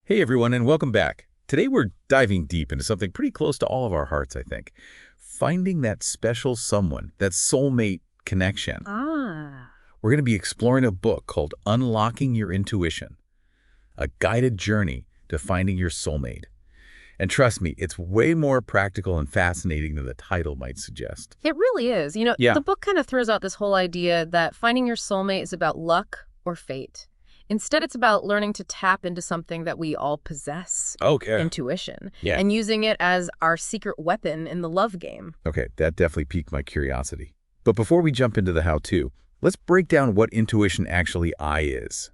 Hey everyone, and welcome back. Today we're diving deep into something pretty close to all of our hearts, I think. Finding that special someone, that soulmate connection. Ah, We're going to be exploring a book called Unlocking Your Intuition, a guided journey to finding your soulmate. And trust me, it's way more practical and fascinating than the title might suggest. it really is. Yeah. The book kind of throws out this whole idea that finding your soulmate is about luck or fate. Instead, it's about learning to tap into something that we all possess, Okay. intuition, Yeah. and using it as our secret weapon in the love game. Okay, that definitely piqued my curiosity. But before we jump into the how-to, let's break down what intuition actually is.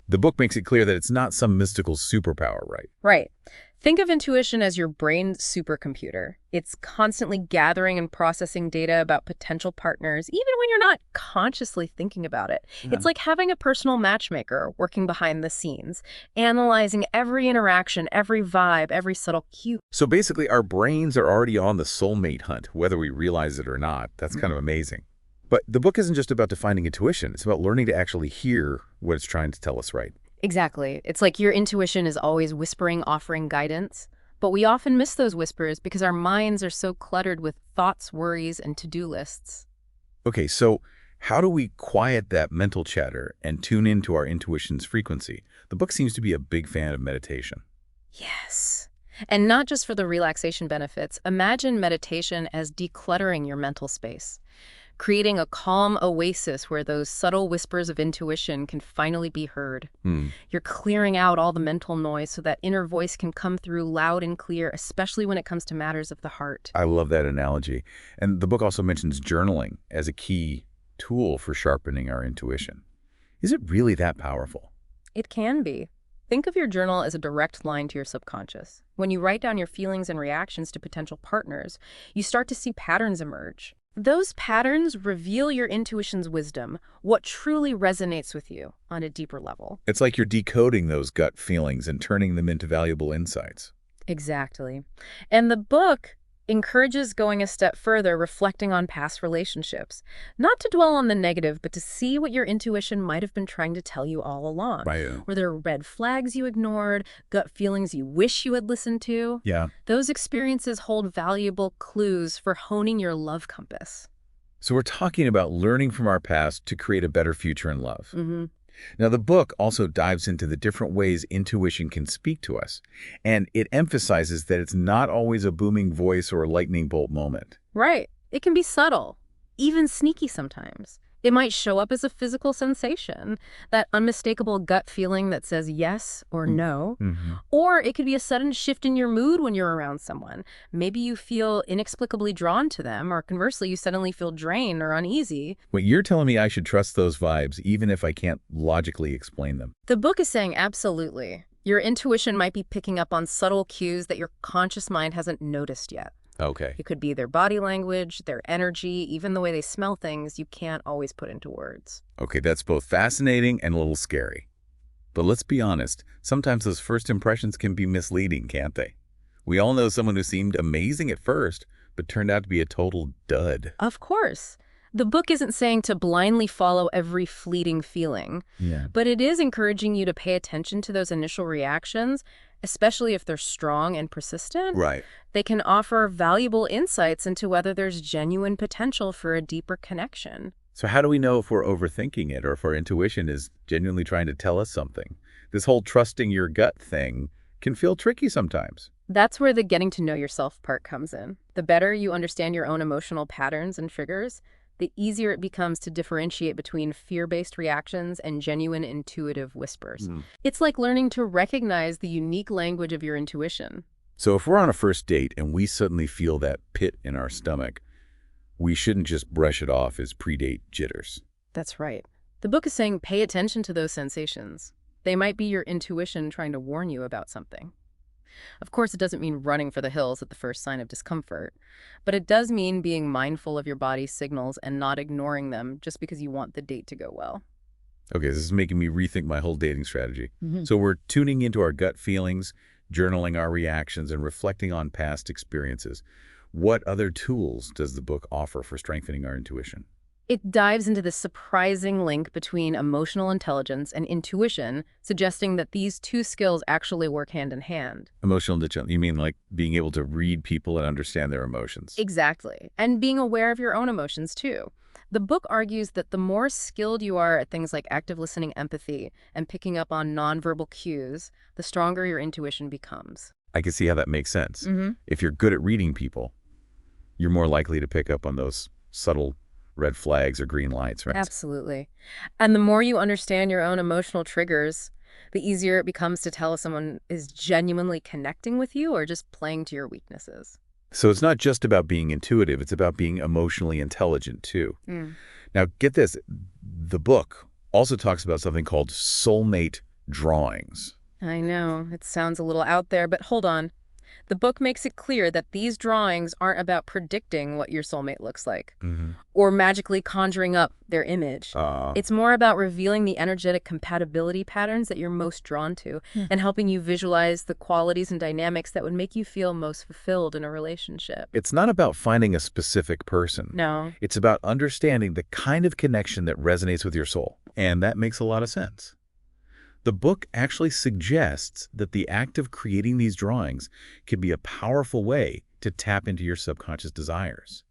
The book makes it clear that it's not some mystical superpower, right? Right. Think of intuition as your brain's supercomputer. It's constantly gathering and processing data about potential partners, even when you're not consciously thinking about it. It's like having a personal matchmaker working behind the scenes, analyzing every interaction, every vibe, every subtle cue. So basically, our brains are already on the soulmate hunt, whether we realize it or not. That's kind of amazing. But the book isn't just about defining intuition. It's about learning to actually hear what it's trying to tell us, right? Exactly. It's like your intuition is always whispering, offering guidance. But we often miss those whispers because our minds are so cluttered with thoughts, worries, and to-do lists. Okay, so how do we quiet that mental chatter and tune into our intuition's frequency? The book seems to be a big fan of meditation. Yes. And not just for the relaxation benefits. Imagine meditation as decluttering your mental space, creating a calm oasis where those subtle whispers of intuition can finally be heard. You're clearing out all the mental noise so that inner voice can come through loud and clear, especially when it comes to matters of the heart. I love that analogy. And the book also mentions journaling as a key tool for sharpening our intuition. Is it really that powerful? It can be. Think of your journal as a direct line to your subconscious. When you write down your feelings and reactions to potential partners, you start to see patterns emerge. Those patterns reveal your intuition's wisdom, what truly resonates with you on a deeper level. It's like you're decoding those gut feelings and turning them into valuable insights. Exactly. And the book encourages going a step further, reflecting on past relationships. Not to dwell on the negative, but to see what your intuition might have been trying to tell you all along. Right. Were there red flags you ignored, gut feelings you wish you had listened to? Yeah. Those experiences hold valuable clues for honing your love compass. So we're talking about learning from our past to create a better future in love. Mm-hmm. Now, the book also dives into the different ways intuition can speak to us, and it emphasizes that it's not always a booming voice or a lightning bolt moment. Right. It can be subtle, even sneaky sometimes. It might show up as a physical sensation, that unmistakable gut feeling that says yes or no. Or it could be a sudden shift in your mood when you're around someone. Maybe you feel inexplicably drawn to them, or conversely, you suddenly feel drained or uneasy. Wait, you're telling me I should trust those vibes even if I can't logically explain them? The book is saying absolutely. Your intuition might be picking up on subtle cues that your conscious mind hasn't noticed yet. Okay. It could be their body language, their energy, even the way they smell things you can't always put into words. Okay, that's both fascinating and a little scary. But let's be honest, sometimes those first impressions can be misleading, can't they? We all know someone who seemed amazing at first, but turned out to be a total dud. Of course. The book isn't saying to blindly follow every fleeting feeling, Yeah. but it is encouraging you to pay attention to those initial reactions, especially if they're strong and persistent. Right. They can offer valuable insights into whether there's genuine potential for a deeper connection. So how do we know if we're overthinking it or if our intuition is genuinely trying to tell us something? This whole trusting your gut thing can feel tricky sometimes. That's where the getting to know yourself part comes in. The better you understand your own emotional patterns and triggers, the easier it becomes to differentiate between fear-based reactions and genuine intuitive whispers. It's like learning to recognize the unique language of your intuition. So if we're on a first date and we suddenly feel that pit in our stomach, we shouldn't just brush it off as pre-date jitters. That's right. The book is saying pay attention to those sensations. They might be your intuition trying to warn you about something. Of course, it doesn't mean running for the hills at the first sign of discomfort, but it does mean being mindful of your body's signals and not ignoring them just because you want the date to go well. Okay, this is making me rethink my whole dating strategy. So we're tuning into our gut feelings, journaling our reactions, and reflecting on past experiences. What other tools does the book offer for strengthening our intuition? It dives into the surprising link between emotional intelligence and intuition, suggesting that these two skills actually work hand in hand. Emotional intelligence, you mean like being able to read people and understand their emotions? Exactly. And being aware of your own emotions, too. The book argues that the more skilled you are at things like active listening, empathy, and picking up on nonverbal cues, the stronger your intuition becomes. I can see how that makes sense. Mm-hmm. If you're good at reading people, you're more likely to pick up on those subtle red flags or green lights, right? Absolutely. And the more you understand your own emotional triggers, the easier it becomes to tell if someone is genuinely connecting with you or just playing to your weaknesses. So it's not just about being intuitive, it's about being emotionally intelligent too. Mm. Now, get this, the book also talks about something called soulmate drawings. I know, it sounds a little out there, but hold on. The book makes it clear that these drawings aren't about predicting what your soulmate looks like or magically conjuring up their image. It's more about revealing the energetic compatibility patterns that you're most drawn to and helping you visualize the qualities and dynamics that would make you feel most fulfilled in a relationship. It's not about finding a specific person. No. It's about understanding the kind of connection that resonates with your soul. And that makes a lot of sense. The book actually suggests that the act of creating these drawings can be a powerful way to tap into your subconscious desires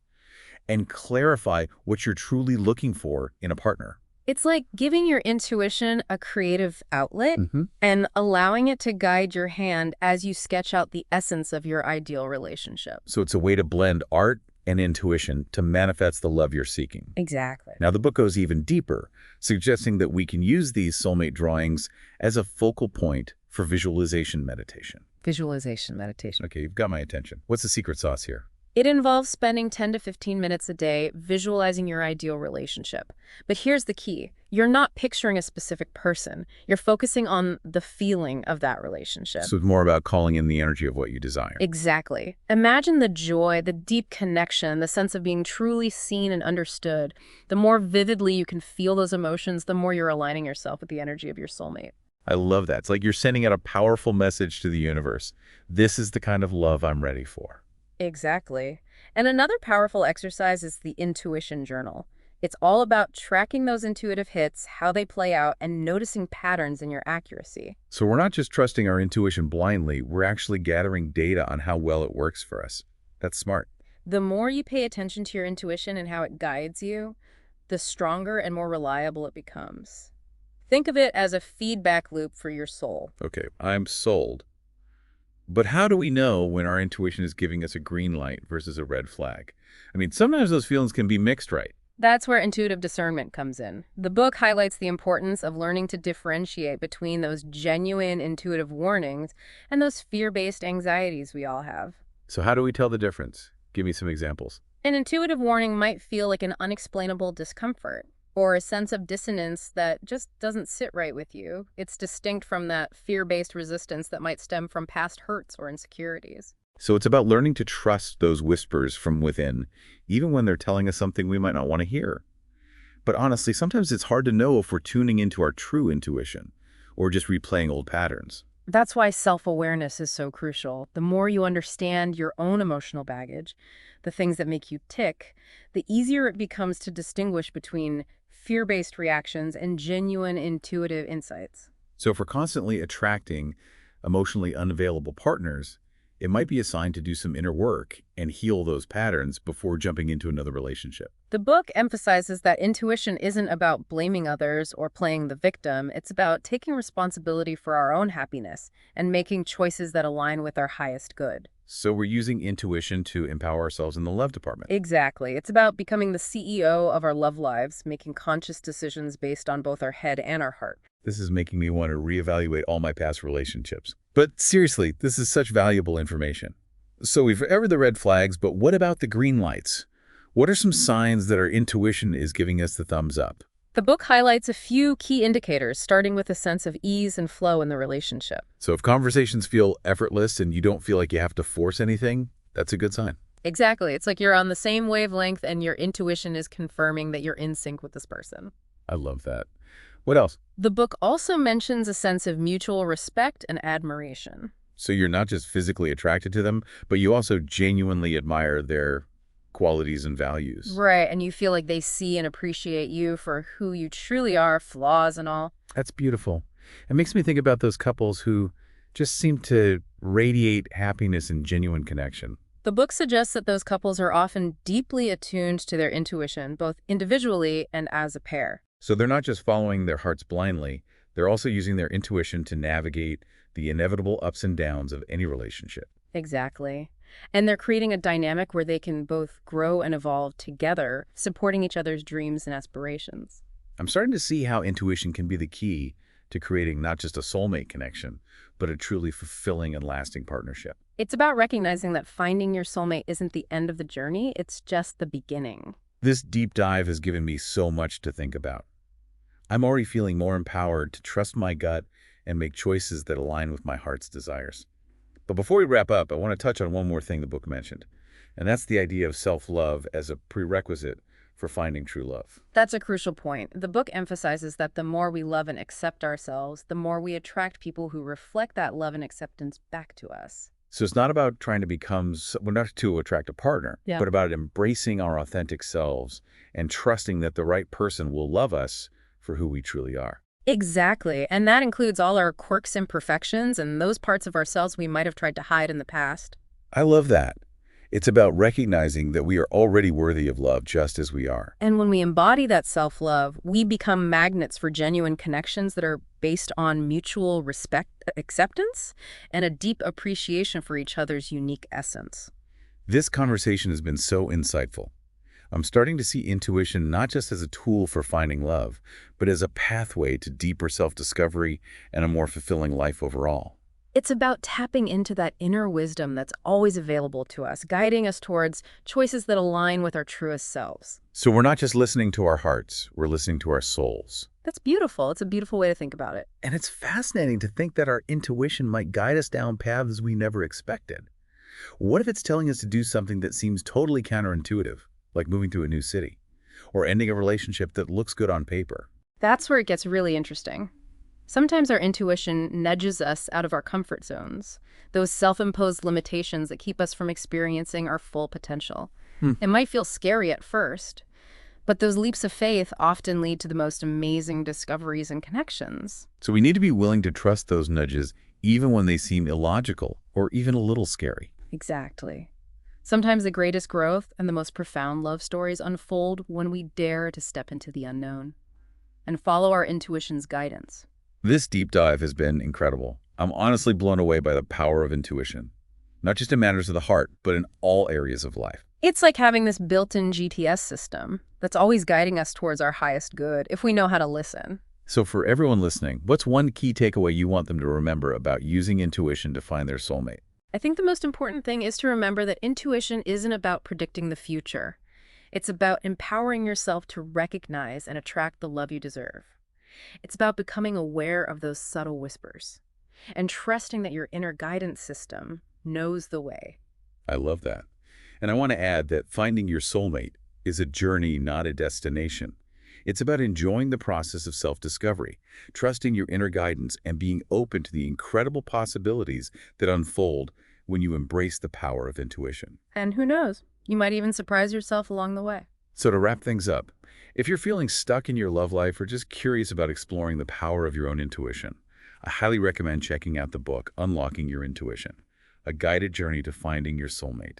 and clarify what you're truly looking for in a partner. It's like giving your intuition a creative outlet and allowing it to guide your hand as you sketch out the essence of your ideal relationship. So it's a way to blend art and intuition to manifest the love you're seeking. Exactly. Now, the book goes even deeper, suggesting that we can use these soulmate drawings as a focal point for visualization meditation. Visualization meditation. Okay, you've got my attention. What's the secret sauce here? It involves spending 10 to 15 minutes a day visualizing your ideal relationship. But here's the key. You're not picturing a specific person. You're focusing on the feeling of that relationship. So it's more about calling in the energy of what you desire. Exactly. Imagine the joy, the deep connection, the sense of being truly seen and understood. The more vividly you can feel those emotions, the more you're aligning yourself with the energy of your soulmate. I love that. It's like you're sending out a powerful message to the universe. This is the kind of love I'm ready for. Exactly. And another powerful exercise is the intuition journal. It's all about tracking those intuitive hits, how they play out, and noticing patterns in your accuracy. So we're not just trusting our intuition blindly, we're actually gathering data on how well it works for us. That's smart. The more you pay attention to your intuition and how it guides you, the stronger and more reliable it becomes. Think of it as a feedback loop for your soul. Okay, I'm sold. But how do we know when our intuition is giving us a green light versus a red flag? I mean, sometimes those feelings can be mixed, right? That's where intuitive discernment comes in. The book highlights the importance of learning to differentiate between those genuine intuitive warnings and those fear-based anxieties we all have. So how do we tell the difference? Give me some examples. An intuitive warning might feel like an unexplainable discomfort or a sense of dissonance that just doesn't sit right with you. It's distinct from that fear-based resistance that might stem from past hurts or insecurities. So it's about learning to trust those whispers from within, even when they're telling us something we might not want to hear. But honestly, sometimes it's hard to know if we're tuning into our true intuition or just replaying old patterns. That's why self-awareness is so crucial. The more you understand your own emotional baggage, the things that make you tick, the easier it becomes to distinguish between fear-based reactions and genuine intuitive insights. So if we're constantly attracting emotionally unavailable partners, it might be a sign to do some inner work and heal those patterns before jumping into another relationship. The book emphasizes that intuition isn't about blaming others or playing the victim. It's about taking responsibility for our own happiness and making choices that align with our highest good. So we're using intuition to empower ourselves in the love department. Exactly. It's about becoming the CEO of our love lives, making conscious decisions based on both our head and our heart. This is making me want to reevaluate all my past relationships. But seriously, this is such valuable information. So we've covered the red flags, but what about the green lights? What are some signs that our intuition is giving us the thumbs up? The book highlights a few key indicators, starting with a sense of ease and flow in the relationship. So if conversations feel effortless and you don't feel like you have to force anything, that's a good sign. Exactly. It's like you're on the same wavelength and your intuition is confirming that you're in sync with this person. I love that. What else? The book also mentions a sense of mutual respect and admiration. So you're not just physically attracted to them, but you also genuinely admire their qualities and values. Right, and you feel like they see and appreciate you for who you truly are, flaws and all. That's beautiful. It makes me think about those couples who just seem to radiate happiness and genuine connection. The book suggests that those couples are often deeply attuned to their intuition, both individually and as a pair. So they're not just following their hearts blindly, they're also using their intuition to navigate the inevitable ups and downs of any relationship. Exactly. And they're creating a dynamic where they can both grow and evolve together, supporting each other's dreams and aspirations. I'm starting to see how intuition can be the key to creating not just a soulmate connection, but a truly fulfilling and lasting partnership. It's about recognizing that finding your soulmate isn't the end of the journey, it's just the beginning. This deep dive has given me so much to think about. I'm already feeling more empowered to trust my gut and make choices that align with my heart's desires. But before we wrap up, I want to touch on one more thing the book mentioned, and that's the idea of self-love as a prerequisite for finding true love. That's a crucial point. The book emphasizes that the more we love and accept ourselves, the more we attract people who reflect that love and acceptance back to us. So it's not about trying to well, not to attract a partner, Yeah. but about embracing our authentic selves and trusting that the right person will love us for who we truly are. Exactly. And that includes all our quirks, imperfections, and those parts of ourselves we might have tried to hide in the past. I love that. It's about recognizing that we are already worthy of love just as we are. And when we embody that self-love, we become magnets for genuine connections that are based on mutual respect, acceptance, and a deep appreciation for each other's unique essence. This conversation has been so insightful. I'm starting to see intuition not just as a tool for finding love, but as a pathway to deeper self-discovery and a more fulfilling life overall. It's about tapping into that inner wisdom that's always available to us, guiding us towards choices that align with our truest selves. So we're not just listening to our hearts, we're listening to our souls. That's beautiful. It's a beautiful way to think about it. And it's fascinating to think that our intuition might guide us down paths we never expected. What if it's telling us to do something that seems totally counterintuitive, like moving to a new city, or ending a relationship that looks good on paper? That's where it gets really interesting. Sometimes our intuition nudges us out of our comfort zones, those self-imposed limitations that keep us from experiencing our full potential. It might feel scary at first, but those leaps of faith often lead to the most amazing discoveries and connections. So we need to be willing to trust those nudges even when they seem illogical or even a little scary. Exactly. Sometimes the greatest growth and the most profound love stories unfold when we dare to step into the unknown and follow our intuition's guidance. This deep dive has been incredible. I'm honestly blown away by the power of intuition, not just in matters of the heart, but in all areas of life. It's like having this built-in GPS system that's always guiding us towards our highest good if we know how to listen. So for everyone listening, what's one key takeaway you want them to remember about using intuition to find their soulmate? I think the most important thing is to remember that intuition isn't about predicting the future. It's about empowering yourself to recognize and attract the love you deserve. It's about becoming aware of those subtle whispers and trusting that your inner guidance system knows the way. I love that. And I want to add that finding your soulmate is a journey, not a destination. It's about enjoying the process of self-discovery, trusting your inner guidance, and being open to the incredible possibilities that unfold when you embrace the power of intuition. And who knows, you might even surprise yourself along the way. So to wrap things up, if you're feeling stuck in your love life or just curious about exploring the power of your own intuition, I highly recommend checking out the book, Unlocking Your Intuition, a guided journey to finding your soulmate.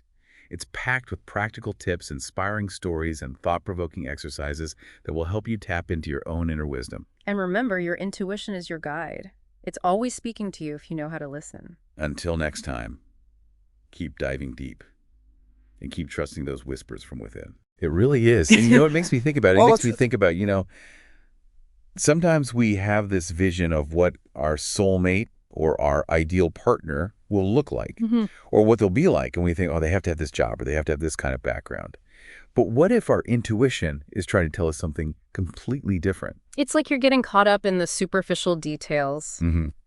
It's packed with practical tips, inspiring stories, and thought-provoking exercises that will help you tap into your own inner wisdom. And remember, your intuition is your guide. It's always speaking to you if you know how to listen. Until next time, keep diving deep and keep trusting those whispers from within. It really is. And you know, it makes me think about it. It makes me think about, sometimes we have this vision of what our soulmate or our ideal partner will look like or what they'll be like. And we think, oh, they have to have this job or they have to have this kind of background. But what if our intuition is trying to tell us something completely different? It's like you're getting caught up in the superficial details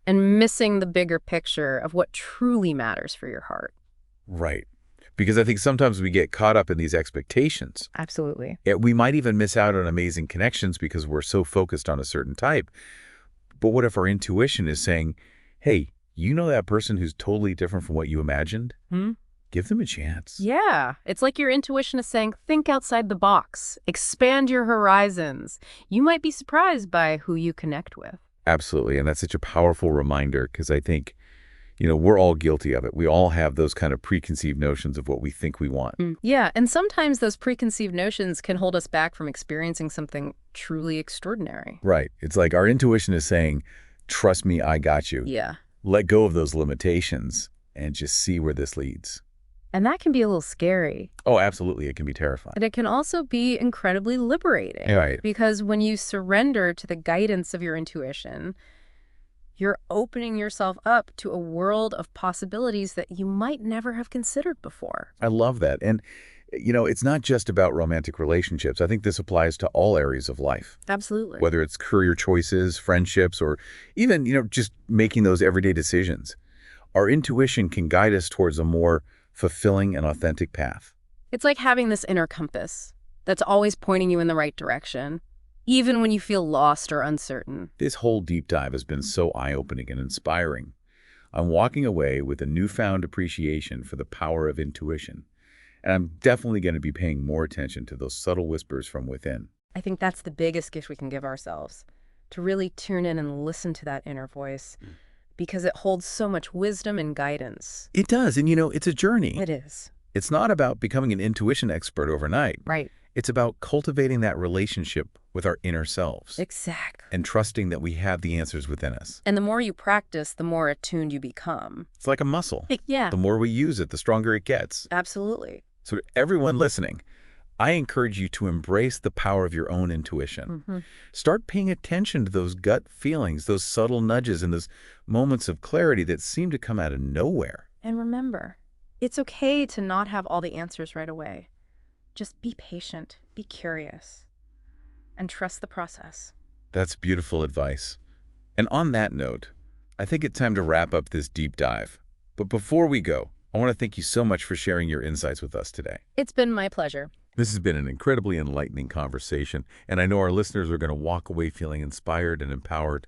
and missing the bigger picture of what truly matters for your heart. Right. Because I think sometimes we get caught up in these expectations. Absolutely. We might even miss out on amazing connections because we're so focused on a certain type. But what if our intuition is saying, hey, you know that person who's totally different from what you imagined? Give them a chance. Yeah, it's like your intuition is saying, think outside the box, expand your horizons. You might be surprised by who you connect with. Absolutely. And that's such a powerful reminder because I think, we're all guilty of it. We all have those kind of preconceived notions of what we think we want. Yeah, and sometimes those preconceived notions can hold us back from experiencing something truly extraordinary. Right. It's like our intuition is saying, trust me, I got you. Yeah. Let go of those limitations and just see where this leads. And that can be a little scary. Oh, absolutely. It can be terrifying. And it can also be incredibly liberating. Right. Because when you surrender to the guidance of your intuition, you're opening yourself up to a world of possibilities that you might never have considered before. I love that. And, it's not just about romantic relationships. I think this applies to all areas of life. Absolutely. Whether it's career choices, friendships, or even, just making those everyday decisions. Our intuition can guide us towards a more fulfilling and authentic path. It's like having this inner compass that's always pointing you in the right direction, even when you feel lost or uncertain. This whole deep dive has been so eye-opening and inspiring. I'm walking away with a newfound appreciation for the power of intuition, and I'm definitely going to be paying more attention to those subtle whispers from within. I think that's the biggest gift we can give ourselves, to really tune in and listen to that inner voice, because it holds so much wisdom and guidance. It does, and it's a journey. It is. It's not about becoming an intuition expert overnight. Right. It's about cultivating that relationship with our inner selves. Exactly. And trusting that we have the answers within us. And the more you practice, the more attuned you become. It's like a muscle. Yeah. The more we use it, the stronger it gets. Absolutely. So to everyone listening, I encourage you to embrace the power of your own intuition. Start paying attention to those gut feelings, those subtle nudges, and those moments of clarity that seem to come out of nowhere. And remember, it's okay to not have all the answers right away. Just be patient, be curious, and trust the process. That's beautiful advice. And on that note, I think it's time to wrap up this deep dive. But before we go, I want to thank you so much for sharing your insights with us today. It's been my pleasure. This has been an incredibly enlightening conversation, and I know our listeners are going to walk away feeling inspired and empowered.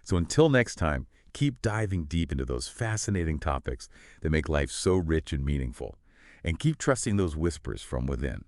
So until next time, keep diving deep into those fascinating topics that make life so rich and meaningful. And keep trusting those whispers from within.